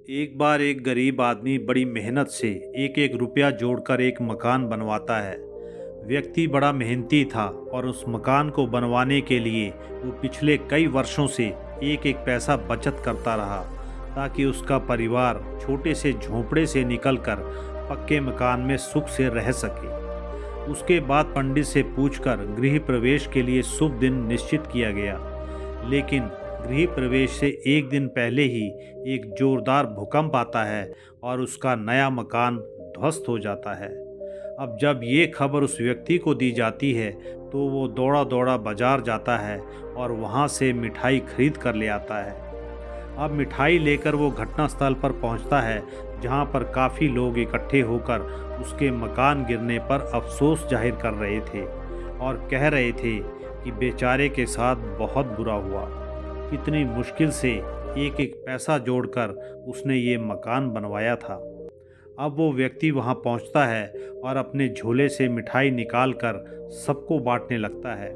एक बार एक गरीब आदमी बड़ी मेहनत से एक एक रुपया जोड़कर एक मकान बनवाता है। व्यक्ति बड़ा मेहनती था और उस मकान को बनवाने के लिए वो पिछले कई वर्षों से एक एक पैसा बचत करता रहा ताकि उसका परिवार छोटे से झोंपड़े से निकलकर पक्के मकान में सुख से रह सके। उसके बाद पंडित से पूछकर गृह प्रवेश के लिए शुभ दिन निश्चित किया गया, लेकिन गृह प्रवेश से एक दिन पहले ही एक जोरदार भूकंप आता है और उसका नया मकान ध्वस्त हो जाता है। अब जब ये खबर उस व्यक्ति को दी जाती है तो वो दौड़ा दौड़ा बाजार जाता है और वहाँ से मिठाई खरीद कर ले आता है। अब मिठाई लेकर वो घटनास्थल पर पहुँचता है, जहाँ पर काफ़ी लोग इकट्ठे होकर उसके मकान गिरने पर अफसोस जाहिर कर रहे थे और कह रहे थे कि बेचारे के साथ बहुत बुरा हुआ। कितनी मुश्किल से एक एक पैसा जोड़कर उसने ये मकान बनवाया था। अब वो व्यक्ति वहाँ पहुँचता है और अपने झोले से मिठाई निकालकर सबको बांटने लगता है।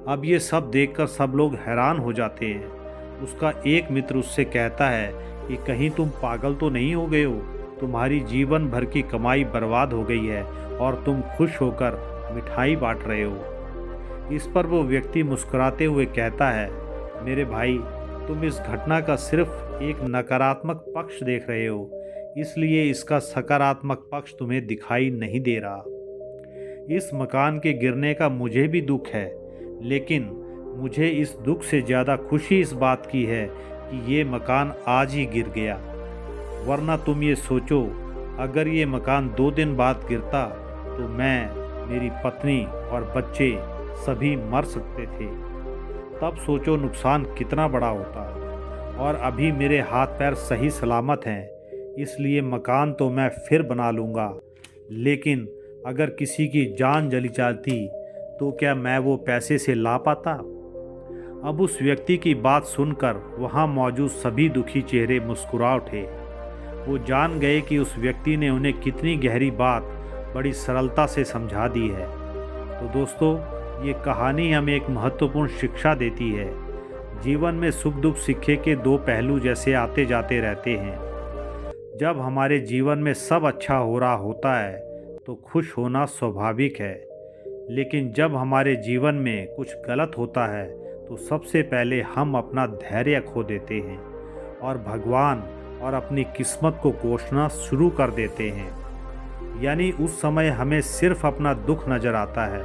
अब ये सब देखकर सब लोग हैरान हो जाते हैं। उसका एक मित्र उससे कहता है कि कहीं तुम पागल तो नहीं हो गए हो, तुम्हारी जीवन भर की कमाई बर्बाद हो गई है और तुम खुश होकर मिठाई बांट रहे हो। इस पर वो व्यक्ति मुस्कुराते हुए कहता है, मेरे भाई, तुम इस घटना का सिर्फ एक नकारात्मक पक्ष देख रहे हो, इसलिए इसका सकारात्मक पक्ष तुम्हें दिखाई नहीं दे रहा। इस मकान के गिरने का मुझे भी दुख है, लेकिन मुझे इस दुख से ज़्यादा खुशी इस बात की है कि ये मकान आज ही गिर गया। वरना तुम ये सोचो, अगर ये मकान 2 दिन बाद गिरता तो मैं, मेरी पत्नी और बच्चे सभी मर सकते थे। तब सोचो नुकसान कितना बड़ा होता। और अभी मेरे हाथ पैर सही सलामत हैं, इसलिए मकान तो मैं फिर बना लूँगा, लेकिन अगर किसी की जान चली जाती तो क्या मैं वो पैसे से ला पाता? अब उस व्यक्ति की बात सुनकर वहाँ मौजूद सभी दुखी चेहरे मुस्कुरा उठे। वो जान गए कि उस व्यक्ति ने उन्हें कितनी गहरी बात बड़ी सरलता से समझा दी है। तो दोस्तों, ये कहानी हमें एक महत्वपूर्ण शिक्षा देती है। जीवन में सुख दुख सिक्के के 2 पहलू जैसे आते जाते रहते हैं। जब हमारे जीवन में सब अच्छा हो रहा होता है तो खुश होना स्वाभाविक है, लेकिन जब हमारे जीवन में कुछ गलत होता है तो सबसे पहले हम अपना धैर्य खो देते हैं और भगवान और अपनी किस्मत को कोसना शुरू कर देते हैं। यानी उस समय हमें सिर्फ अपना दुख नज़र आता है।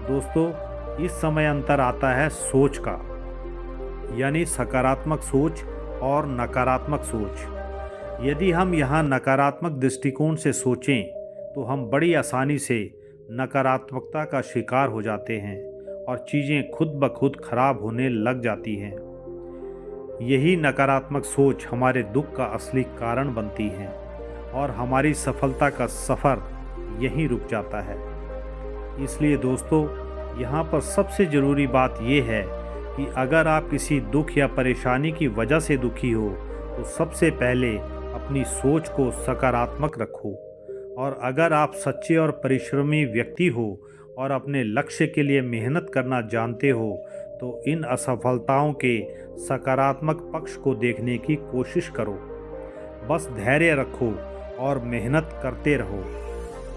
दोस्तों, इस समय अंतर आता है सोच का, यानी सकारात्मक सोच और नकारात्मक सोच। यदि हम यहाँ नकारात्मक दृष्टिकोण से सोचें तो हम बड़ी आसानी से नकारात्मकता का शिकार हो जाते हैं और चीज़ें खुद ब खुद खराब होने लग जाती हैं। यही नकारात्मक सोच हमारे दुख का असली कारण बनती है और हमारी सफलता का सफ़र यहीं रुक जाता है। इसलिए दोस्तों, यहाँ पर सबसे ज़रूरी बात यह है कि अगर आप किसी दुख या परेशानी की वजह से दुखी हो तो सबसे पहले अपनी सोच को सकारात्मक रखो। और अगर आप सच्चे और परिश्रमी व्यक्ति हो और अपने लक्ष्य के लिए मेहनत करना जानते हो तो इन असफलताओं के सकारात्मक पक्ष को देखने की कोशिश करो। बस धैर्य रखो और मेहनत करते रहो।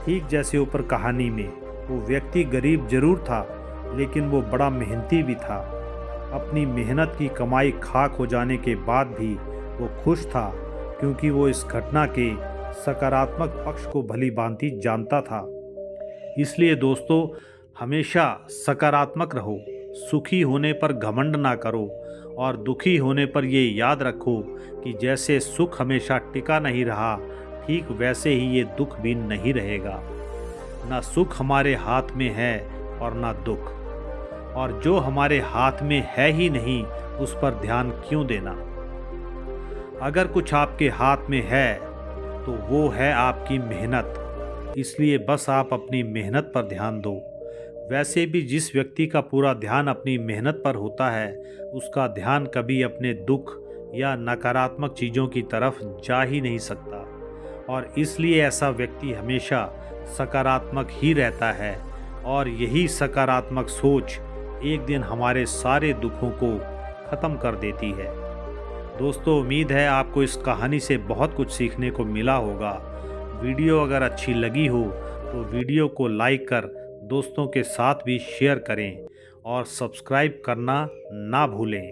ठीक जैसे ऊपर कहानी में, वो व्यक्ति गरीब जरूर था, लेकिन वो बड़ा मेहनती भी था। अपनी मेहनत की कमाई खाक हो जाने के बाद भी वो खुश था, क्योंकि वो इस घटना के सकारात्मक पक्ष को भली भांति जानता था। इसलिए दोस्तों, हमेशा सकारात्मक रहो। सुखी होने पर घमंड ना करो और दुखी होने पर ये याद रखो कि जैसे सुख हमेशा टिका नहीं रहा, ठीक वैसे ही ये दुख भी नहीं रहेगा। ना सुख हमारे हाथ में है और ना दुख, और जो हमारे हाथ में है ही नहीं उस पर ध्यान क्यों देना। अगर कुछ आपके हाथ में है तो वो है आपकी मेहनत, इसलिए बस आप अपनी मेहनत पर ध्यान दो। वैसे भी जिस व्यक्ति का पूरा ध्यान अपनी मेहनत पर होता है, उसका ध्यान कभी अपने दुख या नकारात्मक चीज़ों की तरफ जा ही नहीं सकता, और इसलिए ऐसा व्यक्ति हमेशा सकारात्मक ही रहता है। और यही सकारात्मक सोच एक दिन हमारे सारे दुखों को ख़त्म कर देती है। दोस्तों, उम्मीद है आपको इस कहानी से बहुत कुछ सीखने को मिला होगा। वीडियो अगर अच्छी लगी हो तो वीडियो को लाइक कर दोस्तों के साथ भी शेयर करें और सब्सक्राइब करना ना भूलें।